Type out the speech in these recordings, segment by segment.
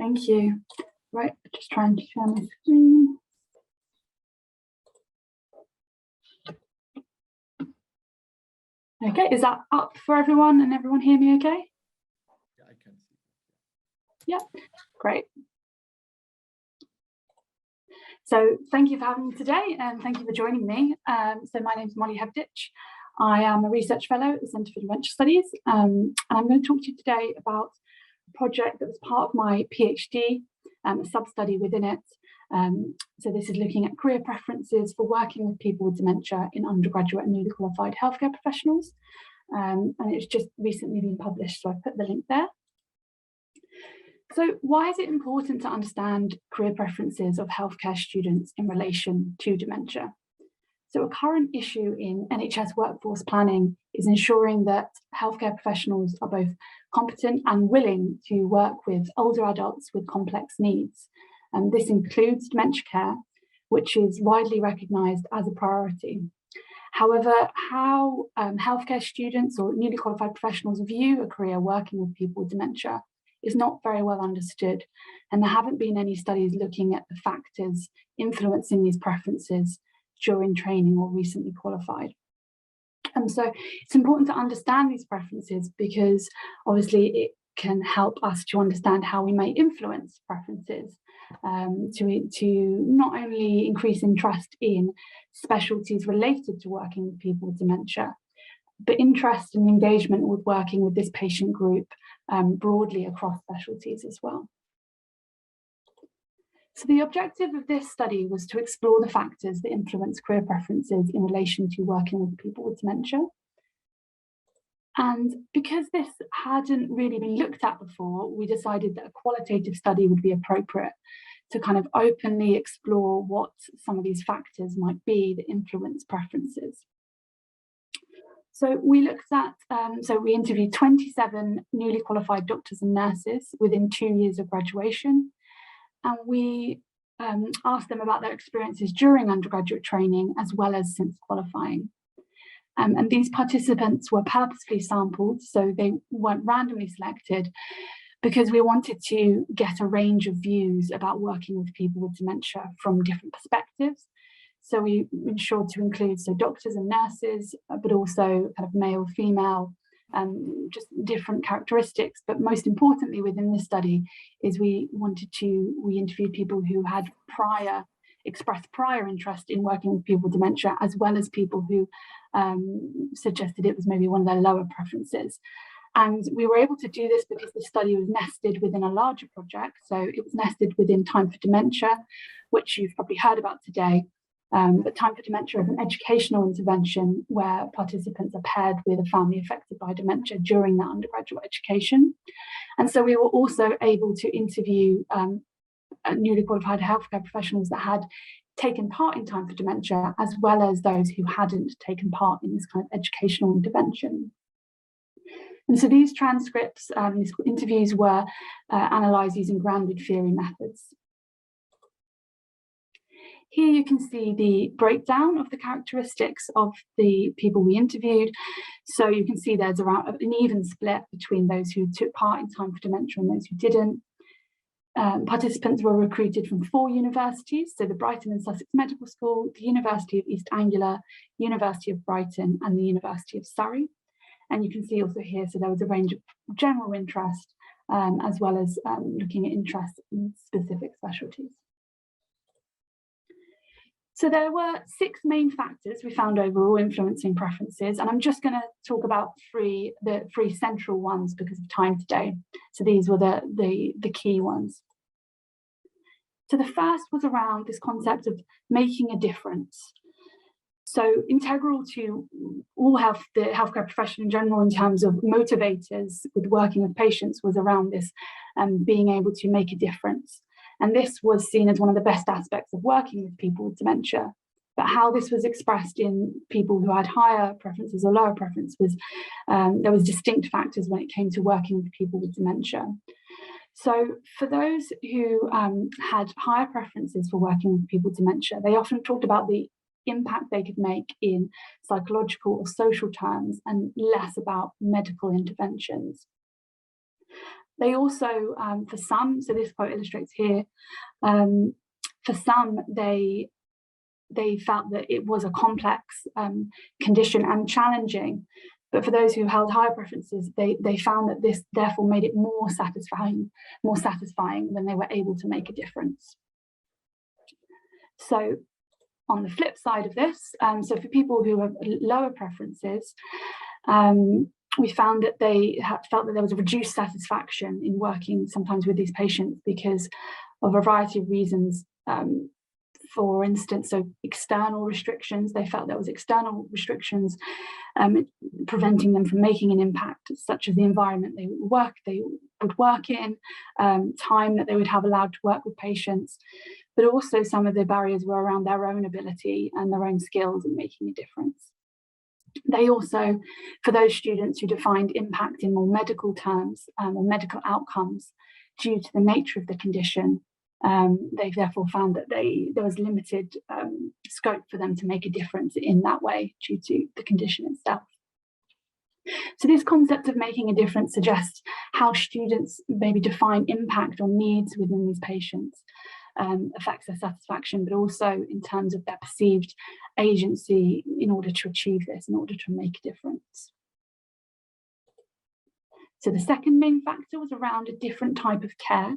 Thank you. Right, just trying to share my screen. Okay, is that up for everyone? And everyone hear me okay? Yeah, I can see. Yeah, great. So thank you for having me today, and thank you for joining me. So my name is Molly Hebditch. I am a research fellow at the Centre for Dementia Studies, and I'm going to talk to you today about a project that was part of my PhD, a sub-study within it. So this is looking at career preferences for working with people with dementia in undergraduate and newly qualified healthcare professionals. And it's just recently been published, so I put the link there. So why is it important to understand career preferences of healthcare students in relation to dementia? So a current issue in NHS workforce planning is ensuring that healthcare professionals are both competent and willing to work with older adults with complex needs. And this includes dementia care, which is widely recognised as a priority. However, how healthcare students or newly qualified professionals view a career working with people with dementia is not very well understood, and there haven't been any studies looking at the factors influencing these preferences during training or recently qualified. And so it's important to understand these preferences because obviously it can help us to understand how we may influence preferences to not only increase interest in specialties related to working with people with dementia, but interest and engagement with working with this patient group broadly across specialties as well. So the objective of this study was to explore the factors that influence career preferences in relation to working with people with dementia. And because this hadn't really been looked at before, we decided that a qualitative study would be appropriate to kind of openly explore what some of these factors might be that influence preferences. So we looked at, we interviewed 27 newly qualified doctors and nurses within 2 years of graduation. And we asked them about their experiences during undergraduate training as well as since qualifying. And these participants were purposefully sampled, so they weren't randomly selected, because we wanted to get a range of views about working with people with dementia from different perspectives. So we ensured to include doctors and nurses, but also kind of male, female, just different characteristics. But most importantly within this study is we interviewed people who had expressed prior interest in working with people with dementia, as well as people who suggested it was maybe one of their lower preferences. And we were able to do this because the study was nested within a larger project. So it was nested within Time for Dementia, which you've probably heard about today. But Time for Dementia is an educational intervention where participants are paired with a family affected by dementia during their undergraduate education. And so we were also able to interview newly qualified healthcare professionals that had taken part in Time for Dementia, as well as those who hadn't taken part in this kind of educational intervention. And so these transcripts, these interviews were analysed using grounded theory methods. Here you can see the breakdown of the characteristics of the people we interviewed. So you can see there's around an even split between those who took part in Time for Dementia and those who didn't. Participants were recruited from 4 universities, so the Brighton and Sussex Medical School, the University of East Anglia, University of Brighton and the University of Surrey. And you can see also here, so there was a range of general interest as well as looking at interest in specific specialties. So there were 6 main factors we found overall influencing preferences, and I'm just going to talk about the three central ones because of time today. So these were the key ones. So the first was around this concept of making a difference. So integral to all the healthcare profession in general in terms of motivators with working with patients was around this being able to make a difference. And this was seen as one of the best aspects of working with people with dementia. But how this was expressed in people who had higher preferences or lower preference was, there was distinct factors when it came to working with people with dementia. So for those who had higher preferences for working with people with dementia, they often talked about the impact they could make in psychological or social terms and less about medical interventions. They also, for some, so this quote illustrates here, for some, they felt that it was a complex condition and challenging. But for those who held higher preferences, they found that this therefore made it more satisfying when they were able to make a difference. So on the flip side of this, so for people who have lower preferences, we found that they felt that there was a reduced satisfaction in working sometimes with these patients because of a variety of reasons. For instance, so external restrictions, they felt there was external restrictions preventing them from making an impact, such as the environment they would work in, time that they would have allowed to work with patients, but also some of the barriers were around their own ability and their own skills in making a difference. They also, for those students who defined impact in more medical terms or medical outcomes due to the nature of the condition, they therefore found that there was limited scope for them to make a difference in that way due to the condition itself. So this concept of making a difference suggests how students maybe define impact or needs within these patients affects their satisfaction, but also in terms of their perceived agency in order to achieve this, in order to make a difference. So the second main factor was around a different type of care.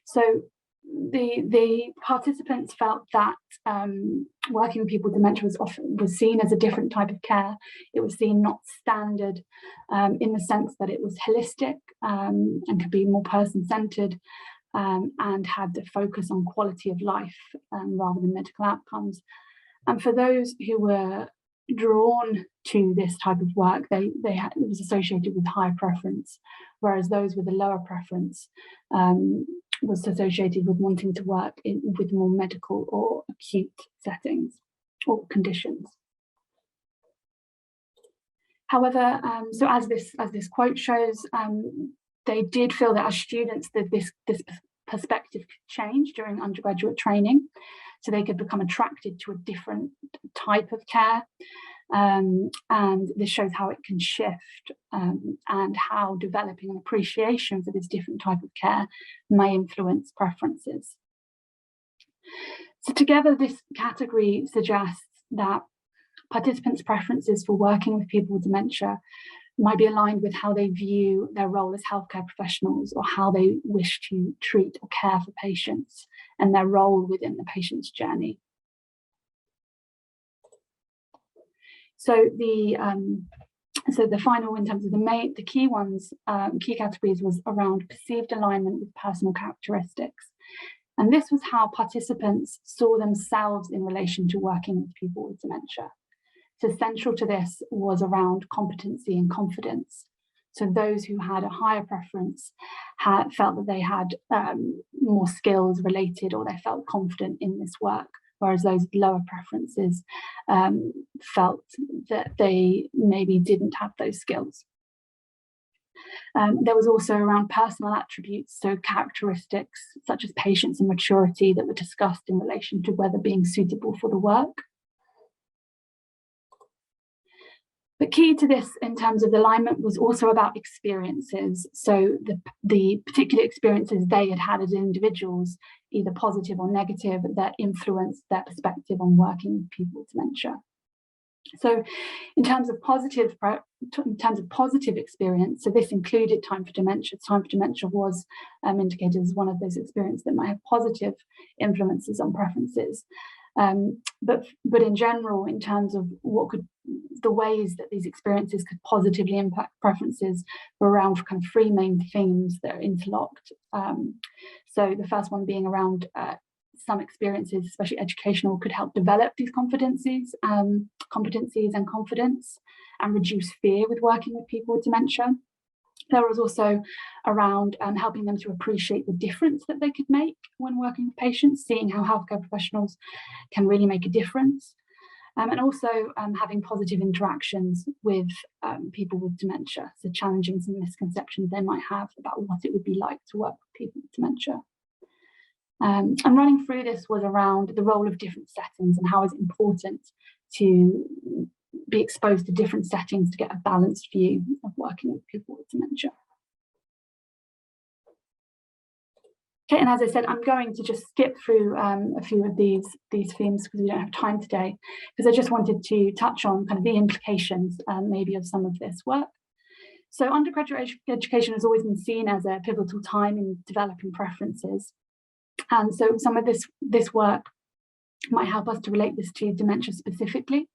So the participants felt that working with people with dementia was seen as a different type of care. It was seen not standard in the sense that it was holistic and could be more person-centered and had the focus on quality of life rather than medical outcomes. And for those who were drawn to this type of work, it was associated with higher preference, whereas those with a lower preference was associated with wanting to work with more medical or acute settings or conditions. However, so as this quote shows, they did feel that as students that this perspective could change during undergraduate training, so they could become attracted to a different type of care. And this shows how it can shift and how developing an appreciation for this different type of care may influence preferences. So together, this category suggests that participants' preferences for working with people with dementia might be aligned with how they view their role as healthcare professionals or how they wish to treat or care for patients and their role within the patient's journey. So the final, in terms of the key categories, was around perceived alignment with personal characteristics. And this was how participants saw themselves in relation to working with people with dementia. So central to this was around competency and confidence. So those who had a higher preference felt that they had more skills related, or they felt confident in this work, whereas those lower preferences felt that they maybe didn't have those skills. There was also around personal attributes, so characteristics such as patience and maturity that were discussed in relation to whether being suitable for the work. The key to this in terms of alignment was also about experiences. So the particular experiences they had had as individuals, either positive or negative, that influenced their perspective on working with people with dementia. So in terms of positive experience, so this included time for dementia. Time for dementia was indicated as one of those experiences that might have positive influences on preferences. But in general, in terms of the ways that these experiences could positively impact preferences, were around kind of three main themes that are interlocked. So the first one being around some experiences, especially educational, could help develop these competencies and confidence and reduce fear with working with people with dementia. There was also around helping them to appreciate the difference that they could make when working with patients, seeing how healthcare professionals can really make a difference. And also having positive interactions with people with dementia, so challenging some misconceptions they might have about what it would be like to work with people with dementia. And running through this was around the role of different settings and how it's important to be exposed to different settings to get a balanced view of working with people with dementia. Okay, and as I said, I'm going to just skip through a few of these themes because we don't have time today, because I just wanted to touch on kind of the implications maybe of some of this work. So undergraduate education has always been seen as a pivotal time in developing preferences. And so some of this work might help us to relate this to dementia specifically.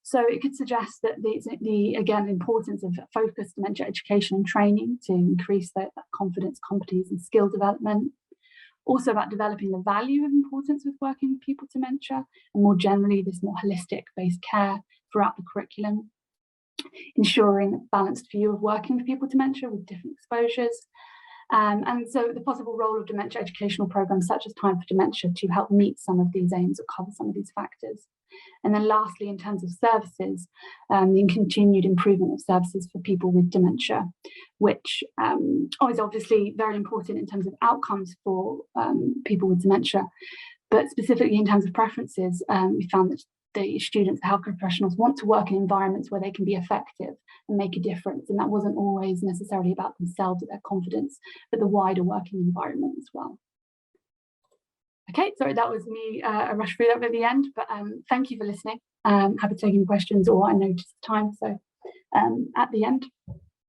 So it could suggest that the again, importance of focused dementia education and training to increase that confidence, competence, and skill development. Also about developing the value of importance with working with people with dementia, and more generally, this more holistic based care throughout the curriculum. Ensuring a balanced view of working with people with dementia with different exposures. And so the possible role of dementia educational programs such as Time for Dementia to help meet some of these aims or cover some of these factors. And then lastly, in terms of services, the continued improvement of services for people with dementia, which is obviously very important in terms of outcomes for people with dementia, but specifically in terms of preferences, we found that the students, the healthcare professionals want to work in environments where they can be effective and make a difference. And that wasn't always necessarily about themselves or their confidence, but the wider working environment as well. Okay, sorry, that was me, a rush through that at the end, but thank you for listening. Happy to take any questions, or I noticed the time, so at the end.